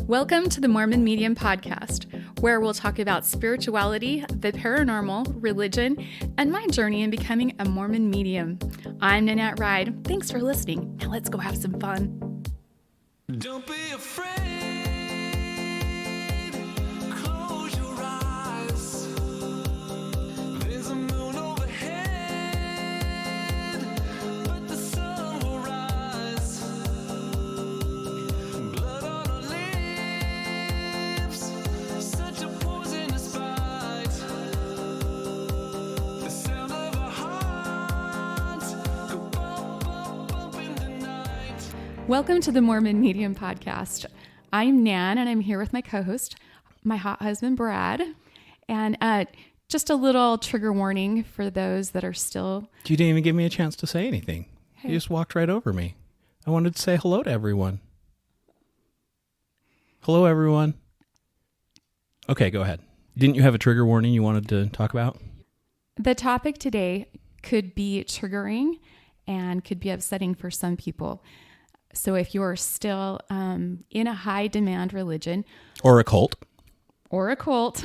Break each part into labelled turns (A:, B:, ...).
A: Welcome to the Mormon Medium Podcast, where we'll talk about spirituality, the paranormal, religion, and my journey in becoming a Mormon medium. I'm Nanette and Brad. Thanks for listening. Now let's go have some fun.
B: Don't be afraid. Close your eyes. There's a moon overhead, but the sun will rise. Blood on our lips, such a poisonous bite. The sound of our hearts go bump, bump, bump in the night.
A: Welcome to the Mormon Medium Podcast. I'm Nan, and I'm here with my co-host, my hot husband, Brad. And just a little trigger warning for those that are still...
C: You didn't even give me a chance to say anything.
A: Hey.
C: You just walked right over me. I wanted to say hello to everyone. Hello, everyone. Okay, go ahead. Didn't you have a trigger warning you wanted to talk about?
A: The topic today could be triggering and could be upsetting for some people. So if you're still in a high demand religion
C: Or a cult.
A: or a cult,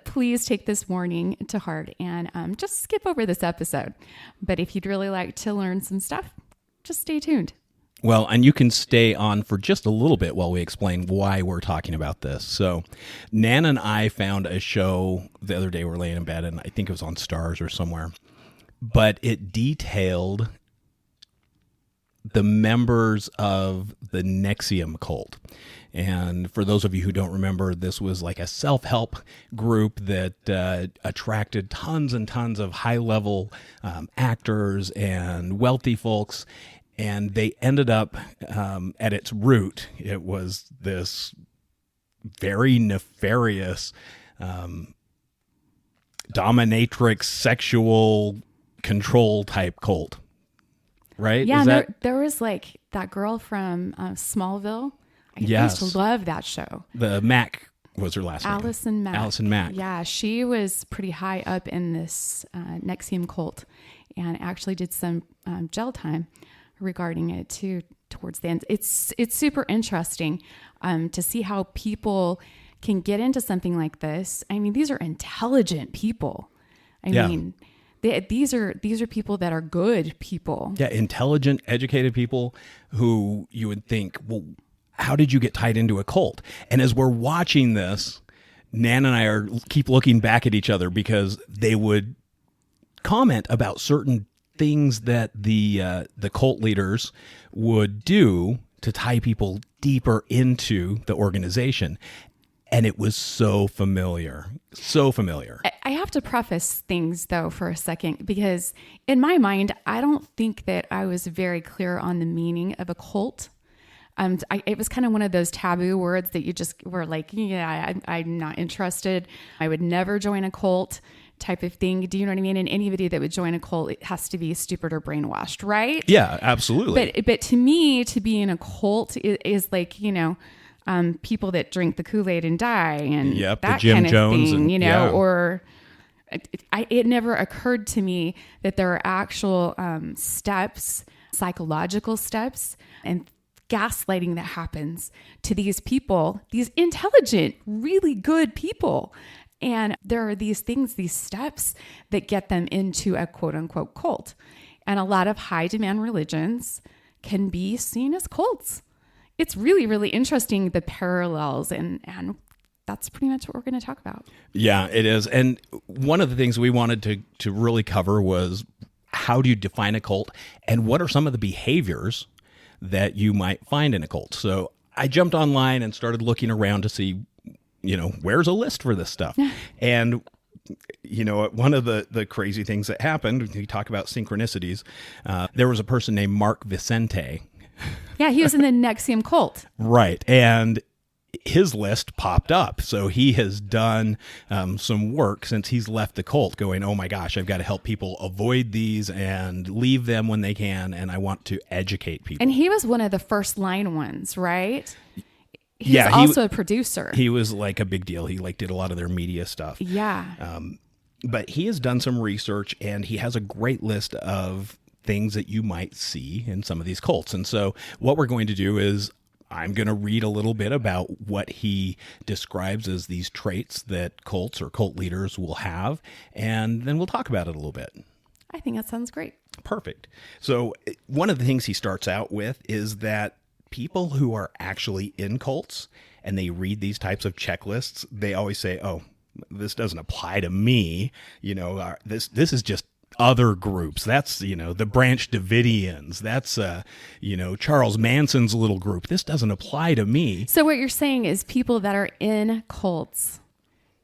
A: please take this warning to heart and just skip over this episode. But if you'd really like to learn some stuff, just stay tuned.
C: Well, and you can stay on for just a little bit while we explain why we're talking about this. So, Nan and I found a show the other day. We're laying in bed, and I think it was on Stars or somewhere. But it detailed the members of the NXIVM cult. And for those of you who don't remember, this was like a self-help group that attracted tons and tons of high-level actors and wealthy folks. And they ended up, at its root, it was this very nefarious dominatrix sexual control type cult. Right?
A: Yeah, there was like that girl from Smallville. I used to love that show.
C: The Mack was her last name.
A: Allison Mack. Yeah, she was pretty high up in this NXIVM cult and actually did some jail time regarding it too towards the end. It's super interesting to see how people can get into something like this. I mean, these are intelligent people. I mean, these are people that are good people.
C: Yeah, intelligent, educated people who you would think, well, how did you get tied into a cult? And as we're watching this, Nan and I keep looking back at each other because they would comment about certain things that the cult leaders would do to tie people deeper into the organization. And it was so familiar.
A: I have to preface things, though, for a second, because in my mind, I don't think that I was very clear on the meaning of a cult. It was kind of one of those taboo words that you just were like, yeah, I'm not interested. I would never join a cult type of thing. Do you know what I mean? And anybody that would join a cult, it has to be stupid or brainwashed, right?
C: Yeah, absolutely.
A: But to me, to be in a cult is like, people that drink the Kool-Aid and die and
C: that
A: the
C: Jim
A: kind of
C: Jones
A: thing,
C: and,
A: or it never occurred to me that there are actual steps, psychological steps and gaslighting that happens to these people, these intelligent, really good people. And there are these things, these steps that get them into a quote unquote cult. And a lot of high demand religions can be seen as cults. It's really, really interesting, the parallels, and that's pretty much what we're going to talk about.
C: Yeah, it is. And one of the things we wanted to really cover was how do you define a cult and what are some of the behaviors that you might find in a cult. So I jumped online and started looking around to see, where's a list for this stuff? And one of the crazy things that happened, we talk about synchronicities, there was a person named Mark Vicente.
A: Yeah, he was in the NXIVM cult.
C: Right. And his list popped up. So he has done some work since he's left the cult going, oh my gosh, I've got to help people avoid these and leave them when they can. And I want to educate people.
A: And he was one of the first line ones, right? He's also a producer.
C: He was like a big deal. He did a lot of their media stuff.
A: Yeah.
C: But he has done some research and he has a great list of things that you might see in some of these cults. And so what we're going to do is I'm going to read a little bit about what he describes as these traits that cults or cult leaders will have, and then we'll talk about it a little bit.
A: I think that sounds great.
C: Perfect. So one of the things he starts out with is that people who are actually in cults and they read these types of checklists, they always say, oh, this doesn't apply to me. This is just other groups. That's, the Branch Davidians. That's, Charles Manson's little group. This doesn't apply to me.
A: So what you're saying is people that are in cults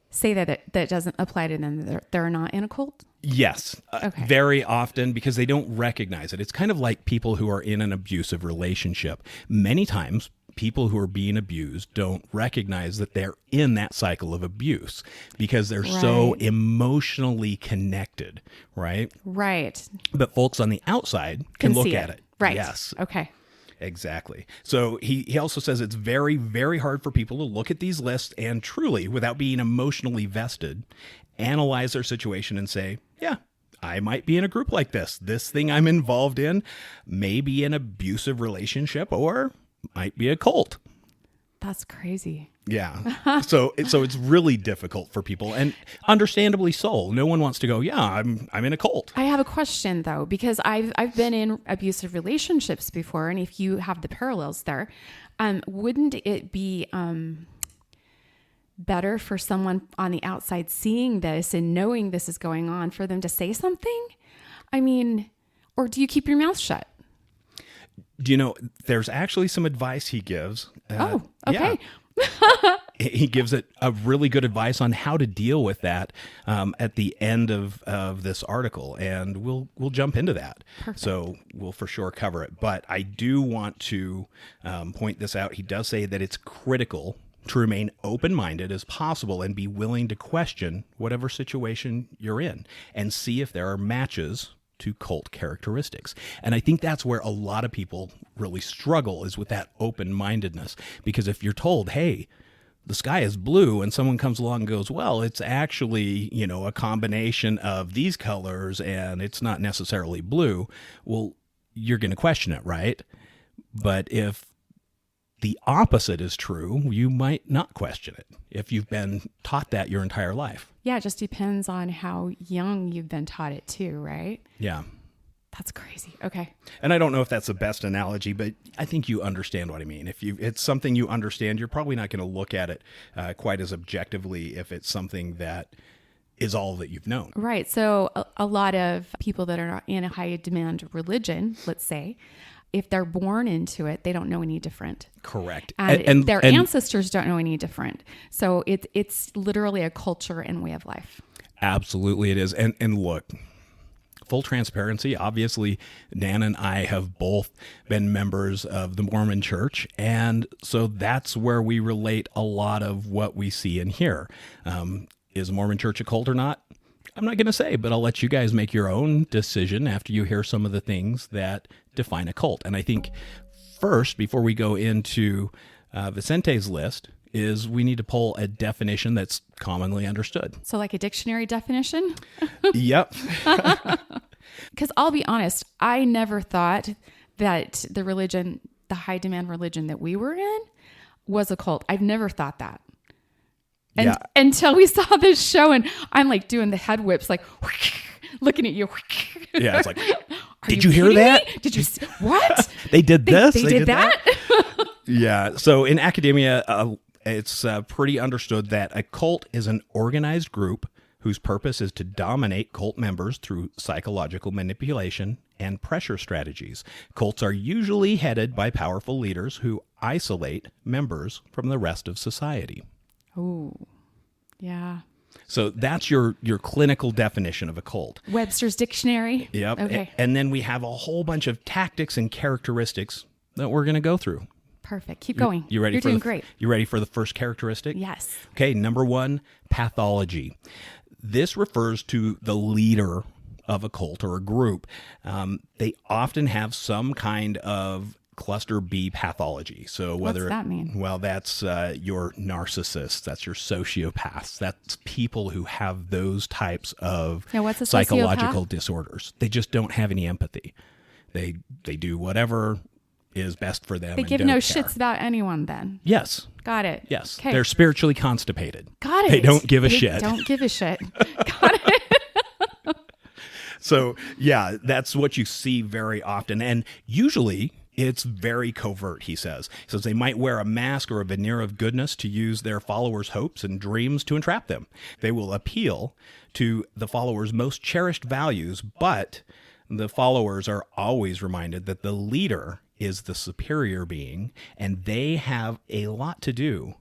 A: say that doesn't apply to them. They're not in a cult?
C: Yes.
A: Okay.
C: Very often, because they don't recognize it. It's kind of like people who are in an abusive relationship. Many times, people who are being abused don't recognize that they're in that cycle of abuse because they're so emotionally connected, right?
A: Right.
C: But folks on the outside can look at it.
A: Right.
C: Yes.
A: Okay.
C: Exactly. So he also says it's very, very hard for people to look at these lists and truly, without being emotionally vested, analyze their situation and say, yeah, I might be in a group like this. This thing I'm involved in may be an abusive relationship or might be a cult.
A: That's crazy.
C: Yeah. So it's really difficult for people, and understandably so. No one wants to go, yeah, I'm in a cult.
A: I have a question though, because I've been in abusive relationships before, and if you have the parallels there, wouldn't it be better for someone on the outside seeing this and knowing this is going on for them to say something? I mean, or do you keep your mouth shut?
C: Do you know, there's actually some advice he gives.
A: Oh, okay.
C: Yeah. He gives it a really good advice on how to deal with that at the end of this article, and we'll jump into that.
A: Perfect.
C: So we'll for sure cover it. But I do want to point this out. He does say that it's critical to remain open-minded as possible and be willing to question whatever situation you're in and see if there are matches to cult characteristics. And I think that's where a lot of people really struggle, is with that open-mindedness. Because if you're told, hey, the sky is blue, and someone comes along and goes, well, it's actually, a combination of these colors and it's not necessarily blue, well, you're going to question it, right? But if the opposite is true, you might not question it if you've been taught that your entire life.
A: Yeah, it just depends on how young you've been taught it too, right?
C: Yeah.
A: That's crazy. Okay.
C: And I don't know if that's the best analogy, but I think you understand what I mean. If it's something you understand, you're probably not going to look at it quite as objectively if it's something that is all that you've known.
A: Right. So a lot of people that are in a high demand religion, let's say, if they're born into it, they don't know any different.
C: Correct.
A: And their ancestors don't know any different. So it's literally a culture and way of life.
C: Absolutely it is. And look, full transparency, obviously, Nan and I have both been members of the Mormon Church, and so that's where we relate a lot of what we see and hear. Is Mormon Church a cult or not? I'm not going to say, but I'll let you guys make your own decision after you hear some of the things that define a cult. And I think first, before we go into Vicente's list, is we need to pull a definition that's commonly understood.
A: So like a dictionary definition?
C: Yep.
A: Because I'll be honest, I never thought that the high demand religion that we were in was a cult. I've never thought that. And until we saw this show, and I'm like doing the head whips, like looking at you.
C: Yeah, it's like, did you hear that?
A: Me? Did you? What?
C: They did this?
A: They did that?
C: Yeah. So in academia, it's pretty understood that a cult is an organized group whose purpose is to dominate cult members through psychological manipulation and pressure strategies. Cults are usually headed by powerful leaders who isolate members from the rest of society.
A: Oh, yeah.
C: So that's your clinical definition of a cult.
A: Webster's Dictionary.
C: Yep.
A: Okay.
C: And then we have a whole bunch of tactics and characteristics that we're going to go through.
A: Perfect. Keep going.
C: You ready?
A: You're doing great.
C: You ready for the first characteristic?
A: Yes.
C: Okay. Number 1, pathology. This refers to the leader of a cult or a group. They often have some kind of cluster B pathology. So whether
A: what's that mean?
C: Well, that's your narcissists, that's your sociopaths, that's people who have those types of
A: what's a
C: psychological disorders. They just don't have any empathy. They do whatever is best for them.
A: They
C: and
A: give
C: don't
A: no
C: care.
A: shits about anyone then.
C: Yes.
A: Got it.
C: Yes.
A: Okay.
C: They're spiritually constipated.
A: Got it.
C: They don't give a
A: They
C: shit.
A: Don't give a shit. Got it.
C: So, yeah, that's what you see very often. And usually it's very covert, he says. He says they might wear a mask or a veneer of goodness to use their followers' hopes and dreams to entrap them. They will appeal to the followers' most cherished values, but the followers are always reminded that the leader is the superior being, and they have a lot to do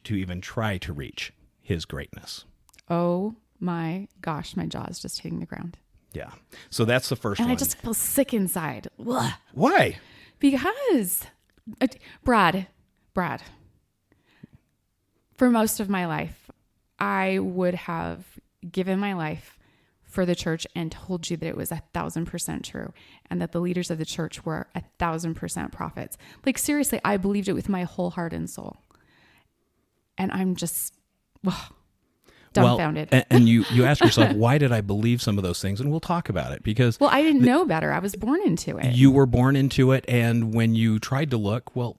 C: to even try to reach his greatness.
A: Oh my gosh, my jaw's just hitting the ground.
C: Yeah. So that's the first
A: And
C: one.
A: I just feel sick inside. Ugh.
C: Why?
A: Because, Brad, for most of my life, I would have given my life for the church and told you that it was 1,000% true and that the leaders of the church were 1,000% prophets. Like, seriously, I believed it with my whole heart and soul. And I'm just dumbfounded.
C: Well, and you ask yourself, why did I believe some of those things? And we'll talk about it because
A: well, I didn't know better. I was born into it.
C: you were born into it. And when you tried to look, well,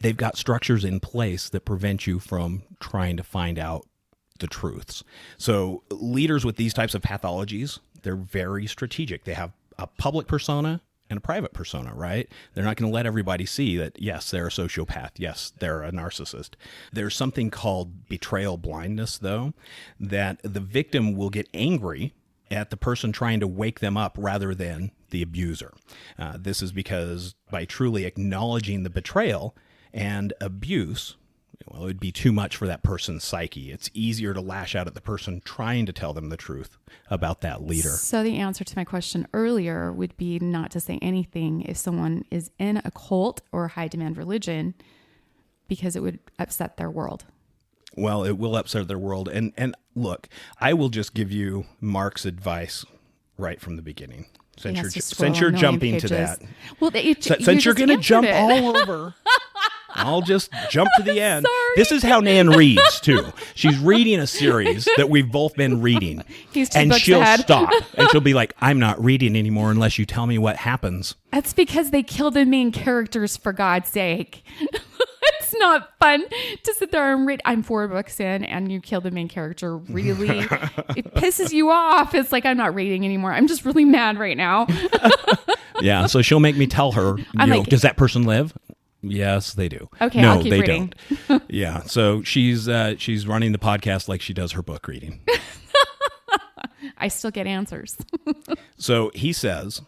C: they've got structures in place that prevent you from trying to find out the truths. So leaders with these types of pathologies, they're very strategic. They have a public persona and a private persona, right? They're not going to let everybody see that, yes, they're a sociopath. Yes, they're a narcissist. There's something called betrayal blindness, though, that the victim will get angry at the person trying to wake them up rather than the abuser. This is because by truly acknowledging the betrayal and abuse, well, it would be too much for that person's psyche. It's easier to lash out at the person trying to tell them the truth about that leader.
A: So the answer to my question earlier would be not to say anything if someone is in a cult or high demand religion because it would upset their world.
C: Well, it will upset their world. And look, I will just give you Mark's advice right from the beginning. Since you're jumping to that.
A: Well,
C: Since you're going to jump all over, I'll just jump to the end.
A: Sorry.
C: This is how Nan reads, too. She's reading a series that we've both been reading.
A: He's 2
C: and
A: books
C: she'll
A: ahead.
C: stop. And she'll be like, I'm not reading anymore unless you tell me what happens.
A: That's because they kill the main characters, for God's sake. It's not fun to sit there and read. I'm 4 books in and you kill the main character. Really? It pisses you off. It's like, I'm not reading anymore. I'm just really mad right now.
C: Yeah, so she'll make me tell her,
A: I'm like,
C: does that person live? Yes, they do.
A: Okay,
C: no,
A: I'll keep
C: they
A: reading.
C: don't. Yeah, so she's running the podcast like she does her book reading.
A: I still get answers.
C: So he says,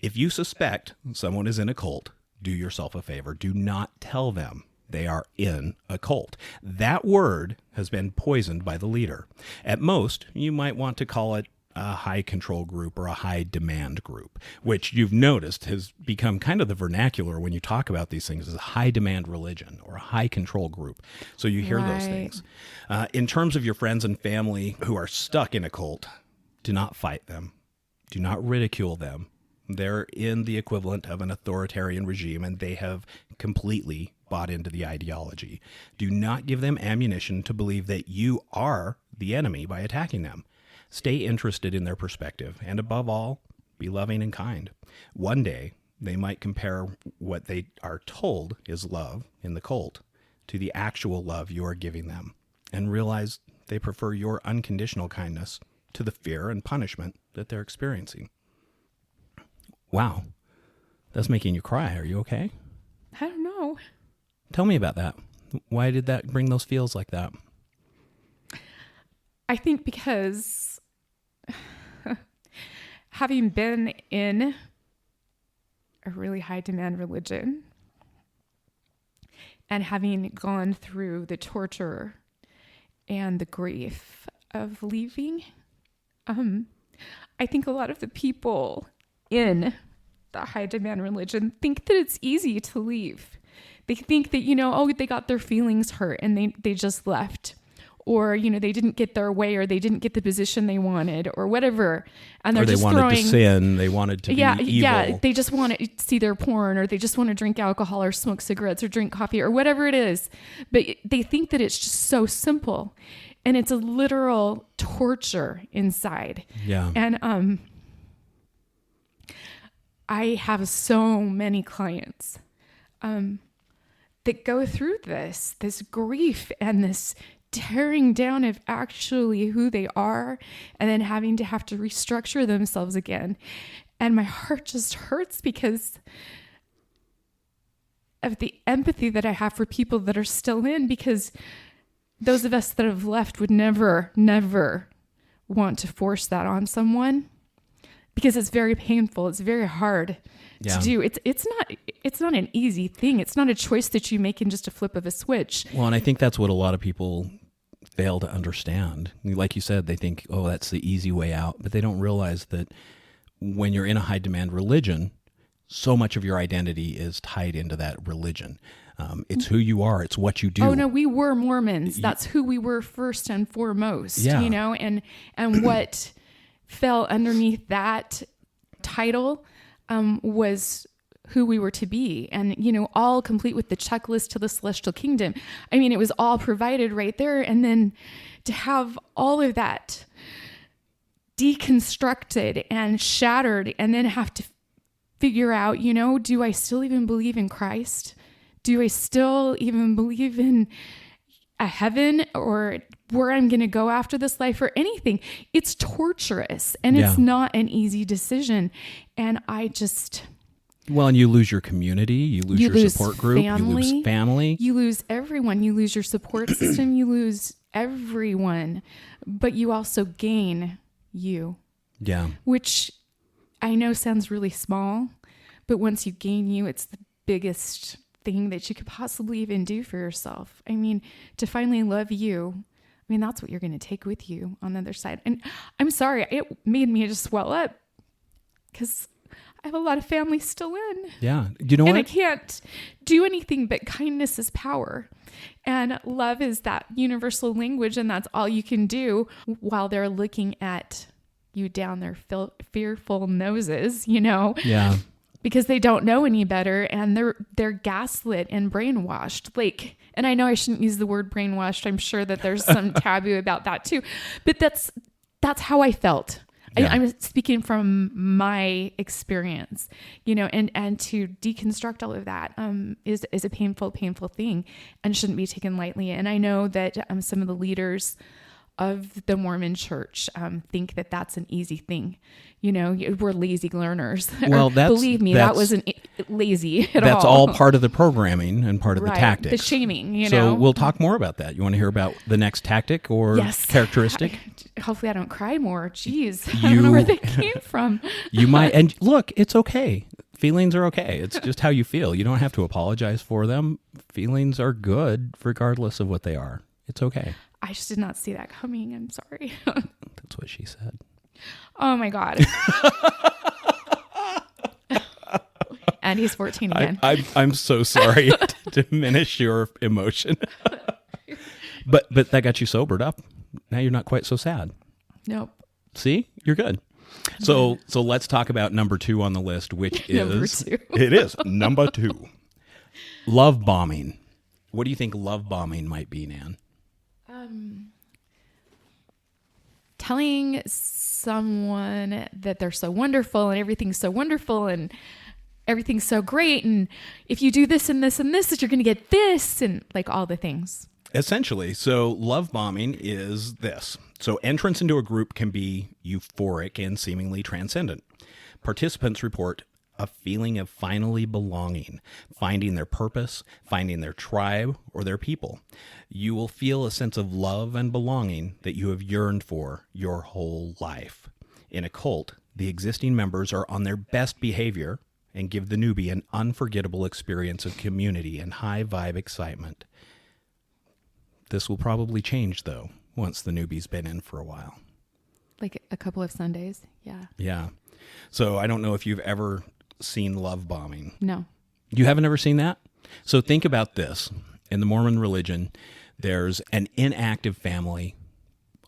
C: if you suspect someone is in a cult, do yourself a favor. Do not tell them they are in a cult. That word has been poisoned by the leader. At most, you might want to call it a high control group or a high demand group, which you've noticed has become kind of the vernacular when you talk about these things as a high demand religion or a high control group. So you hear those things. In terms of your friends and family who are stuck in a cult, do not fight them. Do not ridicule them. They're in the equivalent of an authoritarian regime, and they have completely bought into the ideology. Do not give them ammunition to believe that you are the enemy by attacking them. Stay interested in their perspective, and above all, be loving and kind. One day, they might compare what they are told is love in the cult to the actual love you are giving them, and realize they prefer your unconditional kindness to the fear and punishment that they're experiencing. Wow, that's making you cry. Are you okay?
A: I don't know.
C: Tell me about that. Why did that bring those feels like that?
A: I think because having been in a really high demand religion and having gone through the torture and the grief of leaving, I think a lot of the people in the high demand religion think that it's easy to leave. They think that, they got their feelings hurt and they just left. Or, they didn't get their way, or they didn't get the position they wanted, or whatever. And they're just
C: wanted to sin. They wanted to be evil.
A: Yeah, they just want to see their porn, or they just want to drink alcohol, or smoke cigarettes, or drink coffee, or whatever it is. But they think that it's just so simple. And it's a literal torture inside.
C: Yeah.
A: And I have so many clients that go through this grief and this tearing down of actually who they are, and then having to have to restructure themselves again. And my heart just hurts because of the empathy that I have for people that are still in, because those of us that have left would never want to force that on someone, because it's very painful. It's very hard to do. It's not an easy thing. It's not a choice that you make in just a flip of a switch.
C: Well, and I think that's what a lot of people fail to understand. Like you said, they think, oh, that's the easy way out, but they don't realize that when you're in a high demand religion, so much of your identity is tied into that religion. It's who you are. It's what you do.
A: Oh no, we were Mormons. That's who we were first and foremost, you know, and what fell underneath that title was who we were to be, and, you know, all complete with the checklist to the celestial kingdom. I mean, it was all provided right there. And then to have all of that deconstructed and shattered, and then have to figure out, you know, do I still even believe in Christ? Do I still even believe in a heaven, or where I'm going to go after this life, or anything? It's torturous, and it's not an easy decision. And I just...
C: Well, and you lose your community, you lose your support group, you lose family.
A: You lose everyone. You lose your support system. You lose everyone. But you also gain you. Yeah. Which I know sounds really small, but once you gain you, it's the biggest thing that you could possibly even do for yourself. I mean, to finally love you, I mean, that's what you're going to take with you on the other side. And I'm sorry, it made me just swell up, because I have a lot of family still in.
C: Yeah. You know what?
A: And I can't do anything but kindness is power. And love is that universal language. And that's all you can do while they're looking at you down their fearful noses, you know? Yeah. Because they don't know any better, and they're gaslit and brainwashed. Like, and I know I shouldn't use the word brainwashed. I'm sure that there's some taboo about that too. But that's how I felt. Yeah. I'm speaking from my experience, you know, and to deconstruct all of that is a painful thing, and shouldn't be taken lightly. And I know that some of the leaders of the Mormon church think that that's an easy thing. You know, we're lazy learners. Well, believe me, that wasn't lazy at all.
C: That's all part of the programming and part of the tactics.
A: The shaming, you know.
C: So we'll talk more about that. You want to hear about the next tactic or characteristic?
A: Hopefully I don't cry more. Jeez, I don't know where that came from.
C: You might. And look, it's okay. Feelings are okay. It's just how you feel. You don't have to apologize for them. Feelings are good regardless of what they are. It's okay.
A: I just did not see that coming. I'm sorry.
C: That's what she said.
A: Oh my God. And he's 14 again.
C: I'm so sorry to diminish your emotion. But that got you sobered up. Now you're not quite so sad.
A: Nope.
C: See? You're good. So let's talk about number 2 on the list, which is it is number 2. Love bombing. What do you think love bombing might be, Nan?
A: Telling someone that they're so wonderful and everything's so wonderful and everything's so great, and if you do this and this and this, that you're going to get this, and like all the things.
C: Essentially, so love bombing is this. So entrance into a group can be euphoric and seemingly transcendent. Participants report a feeling of finally belonging, finding their purpose, finding their tribe or their people. You will feel a sense of love and belonging that you have yearned for your whole life. In a cult, the existing members are on their best behavior and give the newbie an unforgettable experience of community and high vibe excitement. This will probably change, though, once the newbie's been in for a while.
A: Like a couple of Sundays, yeah.
C: Yeah. So I don't know if you've ever seen love bombing.
A: No.
C: You haven't ever seen that? So think about this. In the Mormon religion, there's an inactive family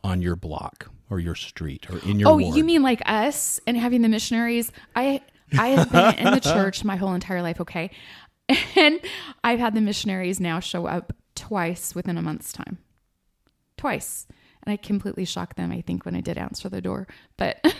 C: on your block or your street or in your ward.
A: You mean like us and having the missionaries? I have been in the church my whole entire life, okay? And I've had the missionaries now show up twice within a month's time. Twice. And I completely shocked them, I think, when I did answer the door. But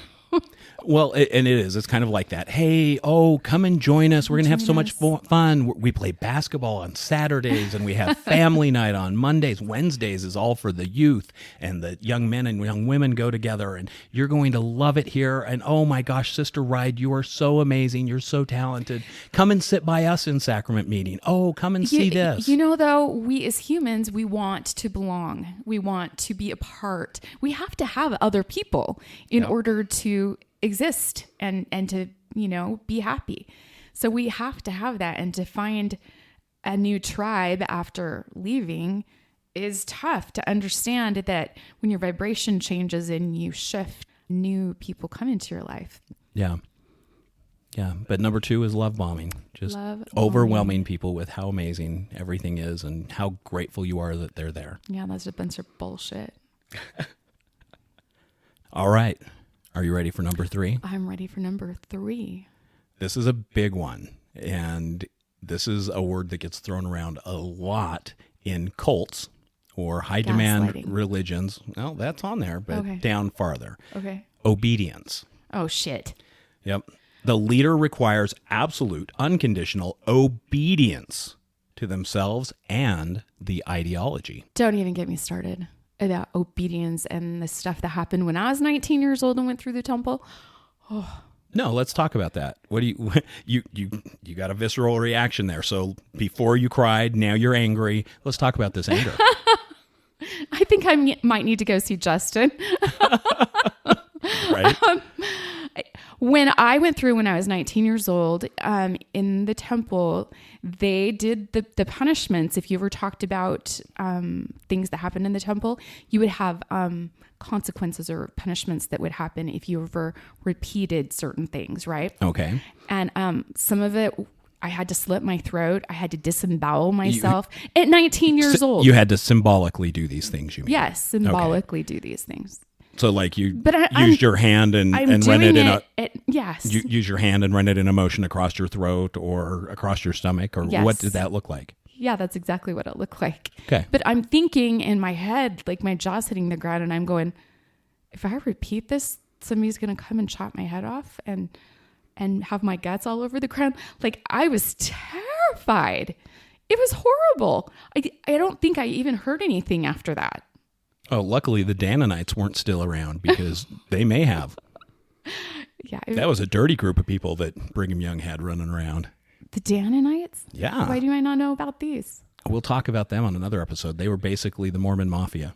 C: Well, and it is. It's kind of like that. Hey, come and join us. We're going to have so much fun. We play basketball on Saturdays, and we have family night on Mondays. Wednesdays is all for the youth, and the young men and young women go together, and you're going to love it here. And oh my gosh, Sister Ride, you are so amazing. You're so talented. Come and sit by us in sacrament meeting. Oh, come and see this.
A: You know, though, we as humans, we want to belong. We want to be a part. We have to have other people in order to exist and to, be happy. So we have to have that, and to find a new tribe after leaving is tough. To understand that when your vibration changes and you shift, new people come into your life.
C: Yeah. But number 2 is love bombing. Just overwhelming people with how amazing everything is and how grateful you are that they're there.
A: Yeah, that's a bunch of bullshit.
C: All right. Are you ready for number 3?
A: I'm ready for number 3.
C: This is a big one, and this is a word that gets thrown around a lot in cults or high-demand religions. Well, that's on there, but down farther.
A: Okay.
C: Obedience.
A: Oh, shit.
C: Yep. The leader requires absolute, unconditional obedience to themselves and the ideology.
A: Don't even get me started about obedience and the stuff that happened when I was 19 years old and went through the temple. Oh.
C: No, let's talk about that. What do you got a visceral reaction there. So before you cried, now you're angry. Let's talk about this anger.
A: I think I might need to go see Justin.
C: Right.
A: When I went through when I was 19 years old, in the temple, they did the punishments. If you ever talked about things that happened in the temple, you would have consequences or punishments that would happen if you ever repeated certain things, right?
C: Okay.
A: And some of it, I had to slit my throat. I had to disembowel myself at 19 years old.
C: You had to symbolically do these things, you mean?
A: Yes, symbolically do these things.
C: So like used your hand and run it in
A: yes.
C: You use your hand and run it in a motion across your throat or across your stomach, or what did that look like?
A: Yeah, that's exactly what it looked like.
C: Okay.
A: But I'm thinking in my head, like my jaw's hitting the ground, and I'm going, if I repeat this, somebody's going to come and chop my head off and have my guts all over the ground. Like, I was terrified. It was horrible. I don't think I even heard anything after that.
C: Oh, luckily the Dannonites weren't still around, because they may have.
A: Yeah.
C: That was a dirty group of people that Brigham Young had running around.
A: The Dannonites?
C: Yeah.
A: Why do I not know about these?
C: We'll talk about them on another episode. They were basically the Mormon Mafia.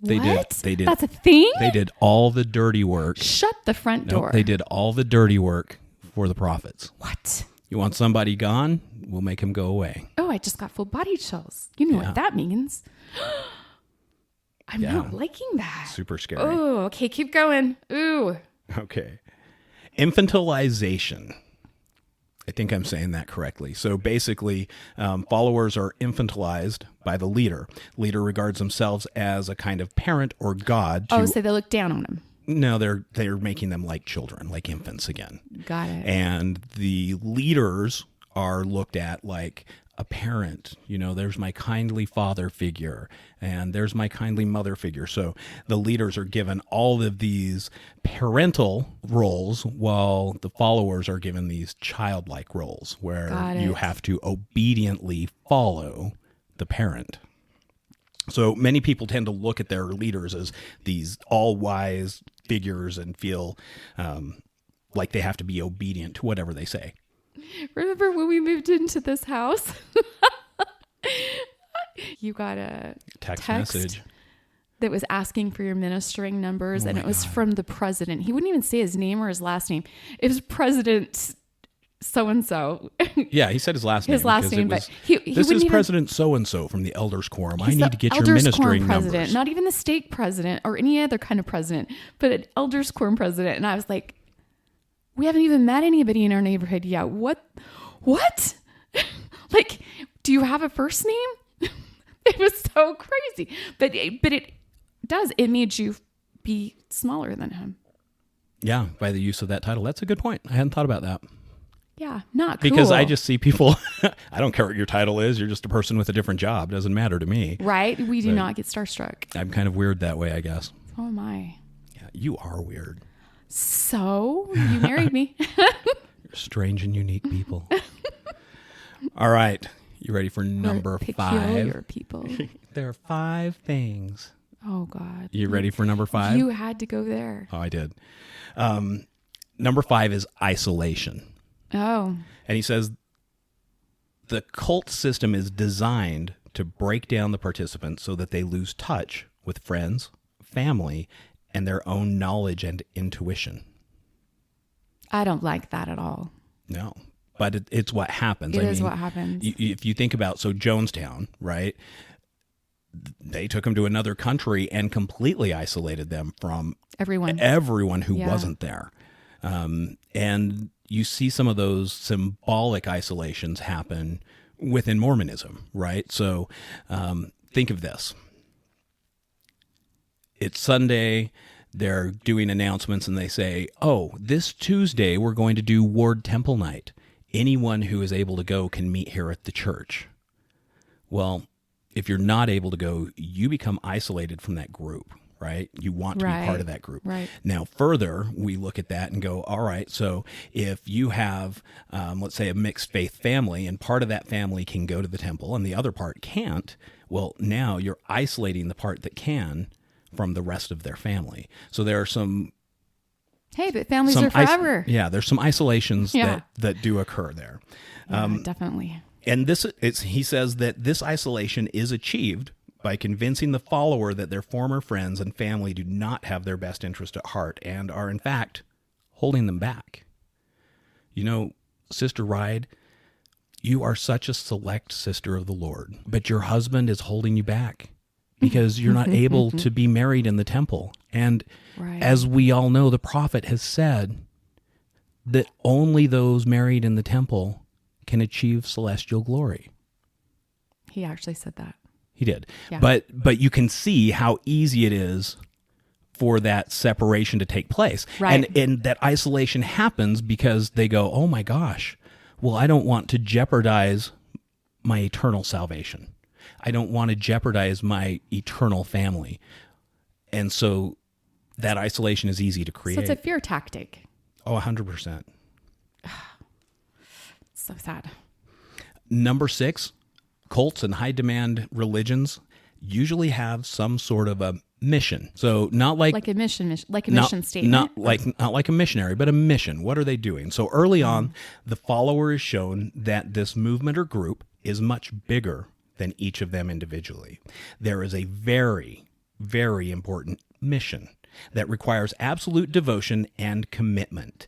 C: They
A: what?
C: did.
A: That's a thing?
C: They did all the dirty work.
A: Shut the front door.
C: They did all the dirty work for the prophets.
A: What?
C: You want somebody gone? We'll make him go away.
A: Oh, I just got full body chills. You know what that means. I'm not liking that.
C: Super scary.
A: Oh, okay. Keep going. Ooh.
C: Okay. Infantilization. I think I'm saying that correctly. So basically, followers are infantilized by the leader. Leader regards themselves as a kind of parent or god.
A: So they look down on him.
C: No, they're making them like children, like infants again.
A: Got it.
C: And the leaders are looked at like a parent. There's my kindly father figure, and there's my kindly mother figure. So the leaders are given all of these parental roles, while the followers are given these childlike roles where you have to obediently follow the parent. So many people tend to look at their leaders as these all-wise figures and feel like they have to be obedient to whatever they say.
A: Remember when we moved into this house? You got a text
C: message
A: that was asking for your ministering numbers, and it was from the president. He wouldn't even say his name or his last name. It was President so-and-so.
C: Yeah, he said his last name.
A: His last name, but
C: this is President so-and-so from the Elders Quorum. I need to get your ministering
A: president,
C: numbers.
A: Not even the stake president or any other kind of president, but an Elders Quorum president. And I was like, we haven't even met anybody in our neighborhood yet. What? Like, do you have a first name? It was so crazy. But it does. It made you be smaller than him.
C: Yeah, by the use of that title. That's a good point. I hadn't thought about that.
A: Yeah, not cool.
C: Because I just see people, I don't care what your title is. You're just a person with a different job. It doesn't matter to me.
A: Right? We do not get starstruck.
C: I'm kind of weird that way, I guess.
A: Oh, my.
C: Yeah, you are weird.
A: So you married me.
C: Strange and unique people. All right. You ready for number
A: Peculiar
C: 5?
A: people.
C: There are 5 things.
A: Oh, God.
C: You ready for number 5?
A: You had to go there.
C: Oh, I did. Number 5 is isolation.
A: Oh.
C: And he says the cult system is designed to break down the participants so that they lose touch with friends, family, and their own knowledge and intuition.
A: I don't like that at all.
C: No, but it's what happens.
A: It is what happens.
C: If you think about, so Jonestown, right? They took them to another country and completely isolated them from everyone who wasn't there. And you see some of those symbolic isolations happen within Mormonism, right? So think of this. It's Sunday. They're doing announcements and they say, oh, this Tuesday we're going to do Ward Temple Night. Anyone who is able to go can meet here at the church. Well, if you're not able to go, you become isolated from that group, right? You want to be part of that group.
A: Right.
C: Now, further, we look at that and go, all right, so if you have, let's say, a mixed faith family and part of that family can go to the temple and the other part can't, well, now you're isolating the part that can from the rest of their family. So there are some...
A: Hey, but families are forever.
C: There's some isolations that do occur there.
A: Yeah, definitely.
C: And he says that this isolation is achieved by convincing the follower that their former friends and family do not have their best interest at heart and are, in fact, holding them back. You know, Sister Ride, you are such a select sister of the Lord, but your husband is holding you back because you're not able to be married in the temple. And as we all know, the prophet has said that only those married in the temple can achieve celestial glory.
A: He actually said that.
C: He did.
A: Yeah.
C: But you can see how easy it is for that separation to take place.
A: Right.
C: And that isolation happens because they go, oh my gosh, well, I don't want to jeopardize my eternal salvation. I don't want to jeopardize my eternal family. And so that isolation is easy to create.
A: So it's a fear tactic.
C: Oh, 100%.
A: So sad.
C: Number 6, cults and high demand religions usually have some sort of a mission. So not like
A: a mission statement.
C: Not like a missionary, but a mission. What are they doing? So early on, the follower is shown that this movement or group is much bigger than each of them individually. There is a very, very important mission that requires absolute devotion and commitment.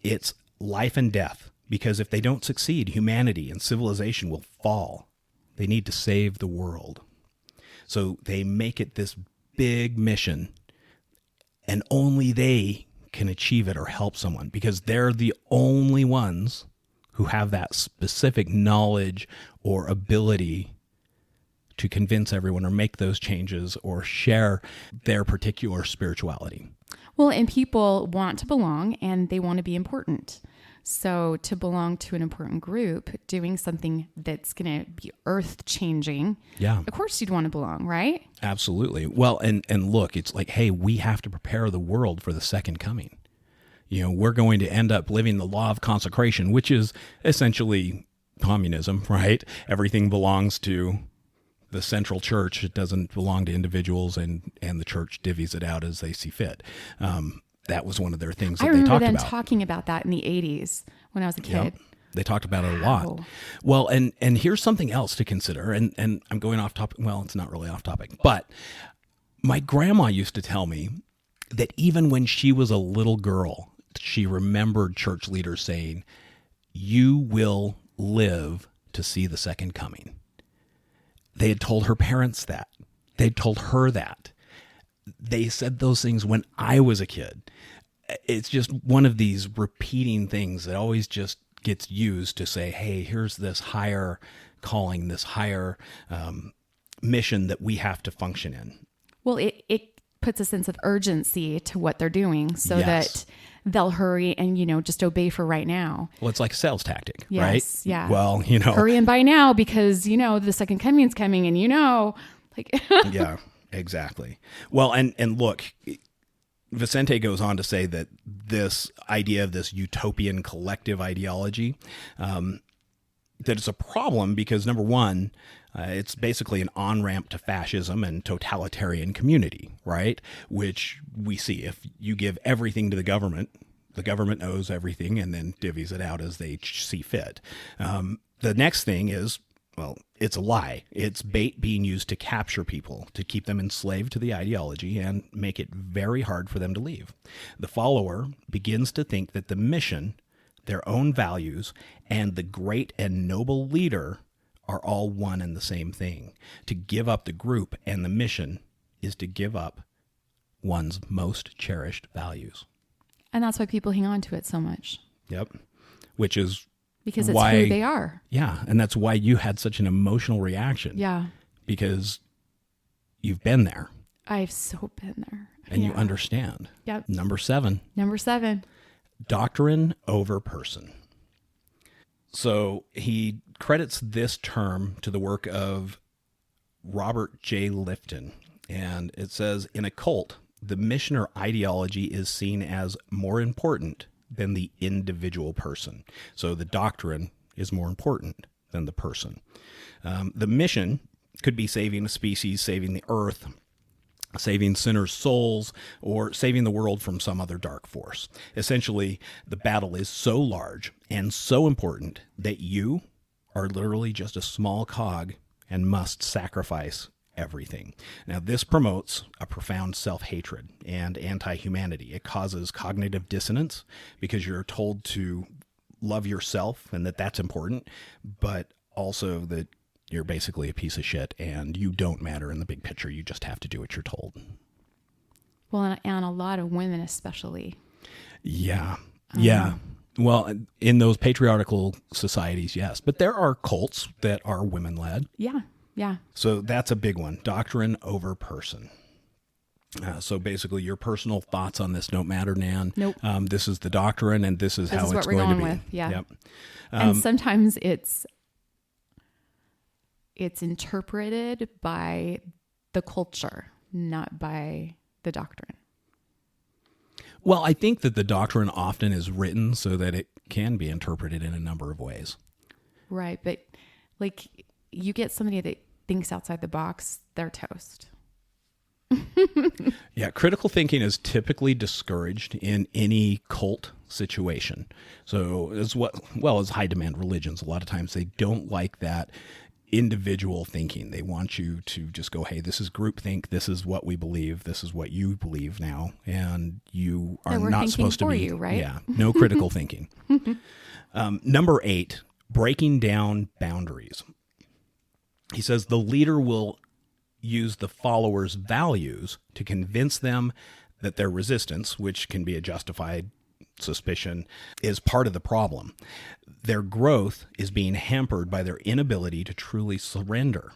C: It's life and death, because if they don't succeed, humanity and civilization will fall. They need to save the world. So they make it this big mission, and only they can achieve it or help someone, because they're the only ones who have that specific knowledge or ability to convince everyone or make those changes or share their particular spirituality.
A: Well, and people want to belong and they want to be important. So to belong to an important group, doing something that's going to be earth-changing, of course you'd want to belong, right?
C: Absolutely. Well, and look, it's like, hey, we have to prepare the world for the second coming. You know, we're going to end up living the law of consecration, which is essentially communism, right? Everything belongs to the central church. It doesn't belong to individuals, and the church divvies it out as they see fit. That was one of their things that they talked about. I remember them
A: talking about that in the 80s when I was a kid.
C: Yep. They talked about it a lot. Well, and here's something else to consider, and I'm going off topic. Well, it's not really off topic, but my grandma used to tell me that even when she was a little girl, she remembered church leaders saying, "You will live to see the second coming." They had told her parents that. They'd told her that. They said those things when I was a kid. It's just one of these repeating things that always just gets used to say, hey, here's this higher calling, this higher mission that we have to function in. Well,
A: it puts a sense of urgency to what they're doing so that they'll hurry and, just obey for right now.
C: Well, it's like a sales tactic,
A: yes,
C: right?
A: Yeah.
C: Well,
A: hurry and buy now because, the second coming's coming and, like.
C: Yeah, exactly. Well, and look, Vicente goes on to say that this idea of this utopian collective ideology, that it's a problem because, number one, it's basically an on-ramp to fascism and totalitarian community, right? Which we see. If you give everything to the government knows everything and then divvies it out as they see fit. The next thing is, well, it's a lie. It's bait being used to capture people, to keep them enslaved to the ideology and make it very hard for them to leave. The follower begins to think that the mission, their own values, and the great and noble leader are all one and the same thing. To give up the group and the mission is to give up one's most cherished values.
A: And that's why people hang on to it so much.
C: Yep. Which is
A: because it's
C: why,
A: who they are.
C: Yeah. And that's why you had such an emotional reaction.
A: Yeah.
C: Because you've been there.
A: I've so been there.
C: And you understand.
A: Yep.
C: Number 7. Doctrine over person. So he credits this term to the work of Robert J. Lifton. And it says, in a cult, the mission or ideology is seen as more important than the individual person. So the doctrine is more important than the person. The mission could be saving a species, saving the earth, saving sinners' souls, or saving the world from some other dark force. Essentially, the battle is so large and so important that you are literally just a small cog and must sacrifice everything. Now, this promotes a profound self-hatred and anti-humanity. It causes cognitive dissonance because you're told to love yourself and that that's important, but also that you're basically a piece of shit and you don't matter in the big picture. You just have to do what you're told.
A: Well, and a lot of women especially.
C: Yeah. Yeah. Well, in those patriarchal societies, yes. But there are cults that are women-led.
A: Yeah. Yeah.
C: So that's a big one. Doctrine over person. So basically your personal thoughts on this don't matter, Nan.
A: Nope.
C: This is the doctrine and this is how it's going to be.
A: With. Yeah.
C: Yep.
A: And sometimes it's interpreted by the culture, not by the doctrine.
C: Well, I think that the doctrine often is written so that it can be interpreted in a number of ways.
A: Right. But like you get somebody that thinks outside the box, they're toast.
C: Yeah. Critical thinking is typically discouraged in any cult situation. So as well as high demand religions, a lot of times they don't like that individual thinking. They want you to just go, hey, this is groupthink. This is what we believe. This is what you believe now. And you are not supposed to be,
A: you, right?
C: Yeah, no critical thinking. Number 8, breaking down boundaries. He says the leader will use the followers' values to convince them that their resistance, which can be a justified suspicion, is part of the problem. Their growth is being hampered by their inability to truly surrender.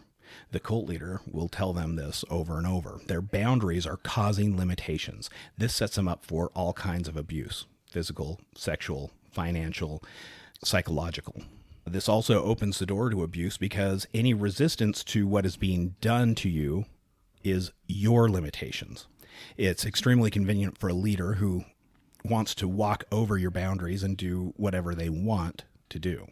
C: The cult leader will tell them this over and over. Their boundaries are causing limitations. This sets them up for all kinds of abuse: physical, sexual, financial, psychological. This also opens the door to abuse because any resistance to what is being done to you is your limitations. It's extremely convenient for a leader who wants to walk over your boundaries and do whatever they want to do.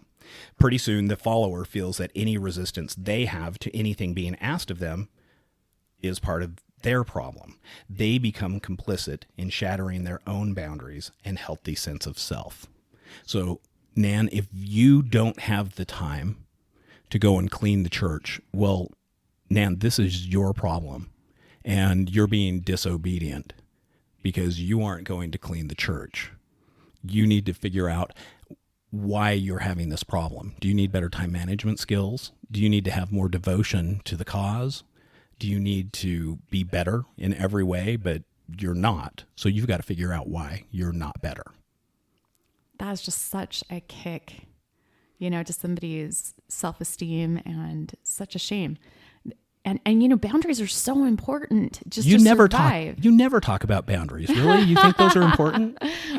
C: Pretty soon, the follower feels that any resistance they have to anything being asked of them is part of their problem. They become complicit in shattering their own boundaries and healthy sense of self. So, Nan, if you don't have the time to go and clean the church, well, Nan, this is your problem, and you're being disobedient because you aren't going to clean the church. You need to figure out why you're having this problem. Do you need better time management skills? Do you need to have more devotion to the cause? Do you need to be better in every way, but you're not? So you've got to figure out why you're not better.
A: That's just such a kick, to somebody's self-esteem, and such a shame. And boundaries are so important just to survive.
C: You never talk about boundaries, really? You think those are important?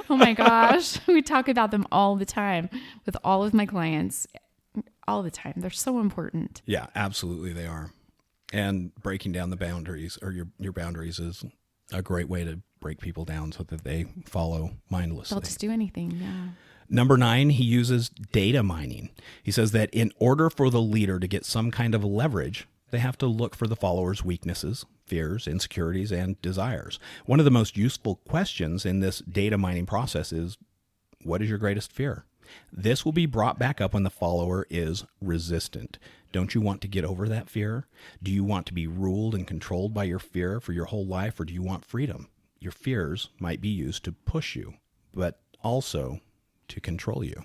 A: Oh my gosh. We talk about them all the time with all of my clients, all the time. They're so important.
C: Yeah, absolutely they are. And breaking down the boundaries, or your boundaries, is A great way to break people down so that they follow mindlessly.
A: They'll just do anything. Yeah.
C: Number 9, he uses data mining. He says that in order for the leader to get some kind of leverage, they have to look for the followers' weaknesses, fears, insecurities, and desires. One of the most useful questions in this data mining process is, what is your greatest fear? This will be brought back up when the follower is resistant. Don't you want to get over that fear? Do you want to be ruled and controlled by your fear for your whole life, or do you want freedom? Your fears might be used to push you, but also to control you.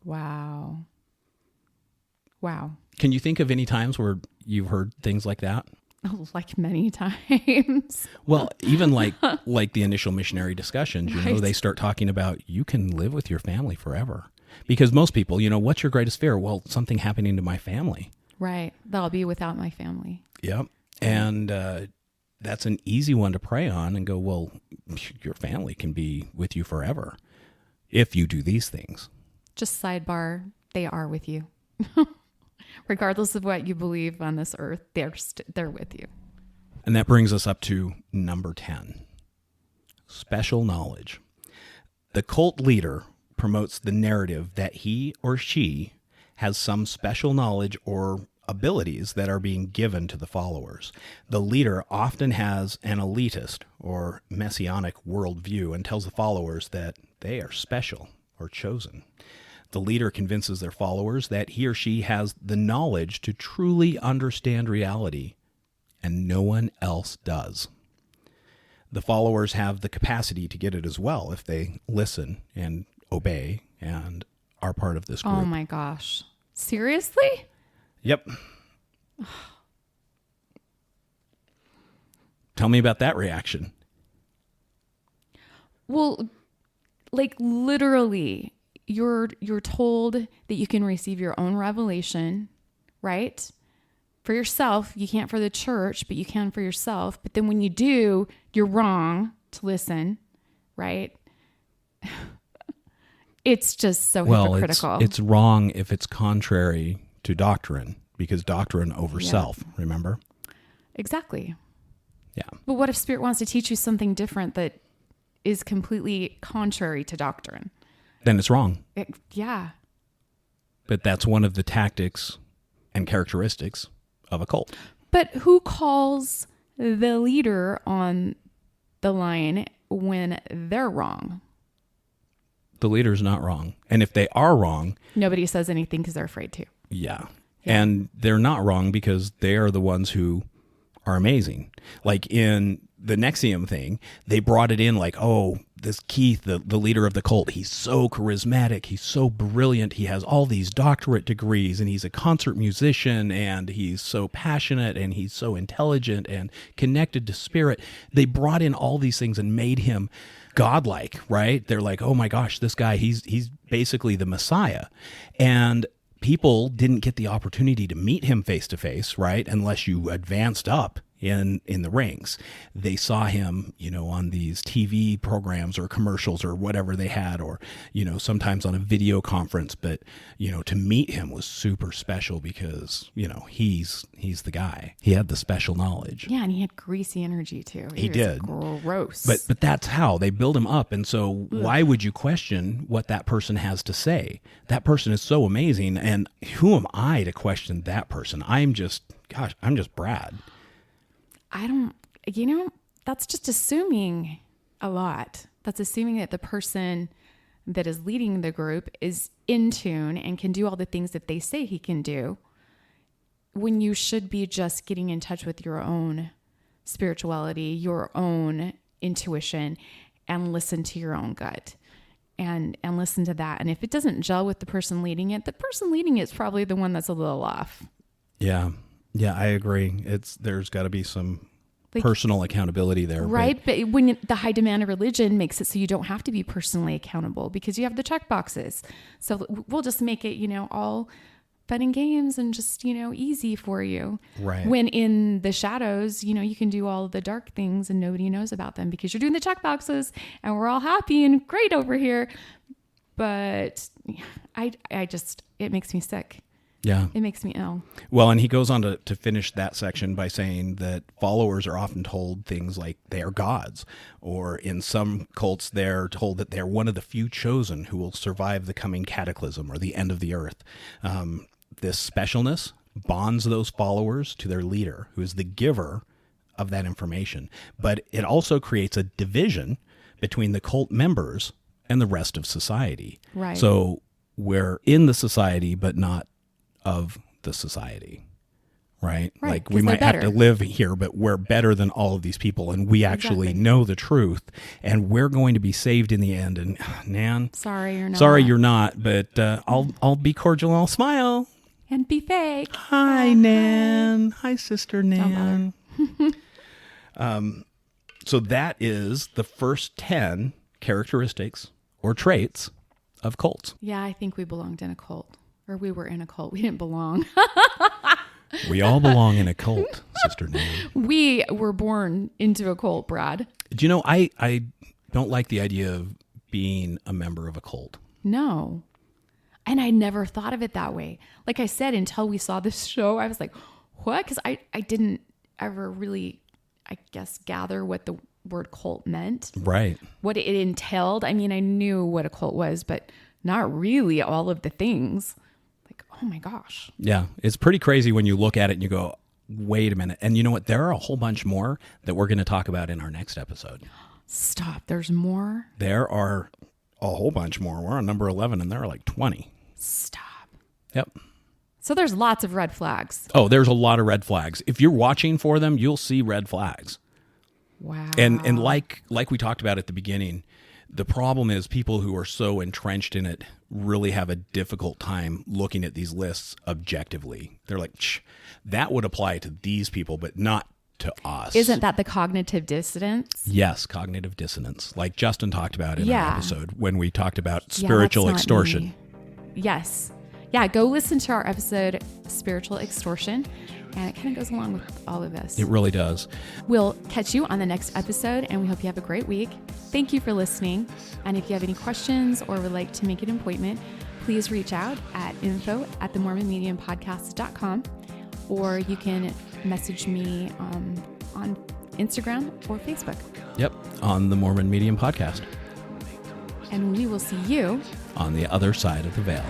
A: Wow. Wow.
C: Can you think of any times where you've heard things like that?
A: Like many times.
C: Well, even like the initial missionary discussions, you know,
A: Right.
C: they start talking about you can live with your family forever. Because most people, you know, what's your greatest fear? Well, something happening to my family.
A: Right. That I'll be without my family.
C: Yep. And that's an easy one to pray on and go, well, your family can be with you forever if you do these things.
A: Just sidebar, they are with you. Regardless of what you believe on this earth, they're with you.
C: And that brings us up to number 10, special knowledge. The cult leader promotes the narrative that he or she has some special knowledge or abilities that are being given to the followers. The leader often has an elitist or messianic worldview and tells the followers that they are special or chosen. The leader convinces their followers that he or she has the knowledge to truly understand reality, and no one else does. The followers have the capacity to get it as well if they listen and obey and are part of this group.
A: Oh my gosh. Seriously?
C: Yep. Tell me about that reaction.
A: Well, like literally, you're told that you can receive your own revelation, right? For yourself, you can't for the church, but you can for yourself. But then when you do, you're wrong to listen, right? It's just so hypocritical.
C: It's wrong if it's contrary to doctrine, because doctrine over self, remember?
A: Exactly.
C: Yeah.
A: But what if Spirit wants to teach you something different that is completely contrary to doctrine?
C: Then it's wrong.
A: Yeah.
C: But that's one of the tactics and characteristics of a cult.
A: But who calls the leader on the line when they're wrong?
C: The leader's not wrong. And if they are wrong,
A: Nobody says anything because they're afraid to.
C: yeah. And they're not wrong because they are the ones who are amazing. Like in the NXIVM thing, they brought it in like, oh, this Keith, the leader of the cult, he's so charismatic, he's so brilliant, he has all these doctorate degrees, and he's a concert musician, and he's so passionate, and he's so intelligent and connected to spirit. They brought in all these things and made him godlike, right? They're like, oh my gosh, this guy, he's basically the Messiah. And people didn't get the opportunity to meet him face to face, right? Unless you advanced up in the ranks. They saw him, you know, on these TV programs or commercials or whatever they had, or, you know, sometimes on a video conference. But, you know, to meet him was super special because, you know, he's the guy. He had the special knowledge.
A: Yeah, and he had greasy energy too.
C: He
A: was
C: did.
A: Gross.
C: But that's how they build him up. And so why would you question what that person has to say? That person is so amazing. And who am I to question that person? I'm just Brad.
A: That's just assuming a lot. That's assuming that the person that is leading the group is in tune and can do all the things that they say he can do, when you should be just getting in touch with your own spirituality, your own intuition, and listen to your own gut and listen to that. And if it doesn't gel with the person leading it, the person leading it is probably the one that's a little off.
C: Yeah. Yeah, I agree. There's got to be some personal accountability there.
A: Right. But when the high demand of religion makes it so you don't have to be personally accountable because you have the check boxes. So we'll just make it, all fun and games and just, easy for you.
C: Right.
A: When in the shadows, you can do all the dark things and nobody knows about them because you're doing the check boxes and we're all happy and great over here. But it makes me sick.
C: Yeah.
A: It makes me ill.
C: Well, and he goes on to finish that section by saying that followers are often told things like they are gods, or in some cults they're told that they're one of the few chosen who will survive the coming cataclysm or the end of the earth. This specialness bonds those followers to their leader, who is the giver of that information. But it also creates a division between the cult members and the rest of society.
A: Right.
C: So we're in the society, but not of the society. Right?
A: Right,
C: Like
A: 'cause
C: we
A: they're
C: might have to
A: better.
C: live here, but we're better than all of these people, and we actually
A: Exactly.
C: know the truth, and we're going to be saved in the end. And Nan,
A: Sorry, you're not.
C: sorry you're not, but I'll be cordial and I'll smile.
A: And be fake.
C: Hi, Nan. Hi, Sister Nan. So that is the first 10 characteristics or traits of cults.
A: Yeah, I think we belonged in a cult. Or we were in a cult. We didn't belong.
C: We all belong in a cult, Sister Nan.
A: We were born into a cult, Brad.
C: Do you know, I don't like the idea of being a member of a cult.
A: No. And I never thought of it that way. Like I said, until we saw this show, I was like, what? Because I didn't ever really, I guess, gather what the word cult meant,
C: Right.
A: what it entailed. I mean, I knew what a cult was, but not really all of the things. Like, oh my gosh.
C: Yeah. It's pretty crazy when you look at it and you go, wait a minute. And you know what? There are a whole bunch more that we're going to talk about in our next episode.
A: Stop. There's more.
C: There are a whole bunch more. We're on number 11 and there are like 20.
A: Stop.
C: Yep.
A: So there's lots of red flags.
C: Oh, there's a lot of red flags. If you're watching for them, you'll see red flags.
A: Wow.
C: And like we talked about at the beginning, the problem is people who are so entrenched in it really have a difficult time looking at these lists objectively. They're like, that would apply to these people, but not to us.
A: Isn't that the cognitive dissonance?
C: Yes, cognitive dissonance, like Justin talked about in
A: Yeah.
C: our episode when we talked about
A: Yeah,
C: spiritual
A: that's not
C: extortion.
A: me. Yes. Yeah, go listen to our episode, Spiritual Extortion, and it kind of goes along with all of this.
C: It really does.
A: We'll catch you on the next episode, and we hope you have a great week. Thank you for listening. And if you have any questions or would like to make an appointment, please reach out at info@themormonmediumpodcast.com, or you can message me on Instagram or Facebook.
C: Yep, on the Mormon Medium Podcast,
A: And we will see you
C: on the other side of the veil.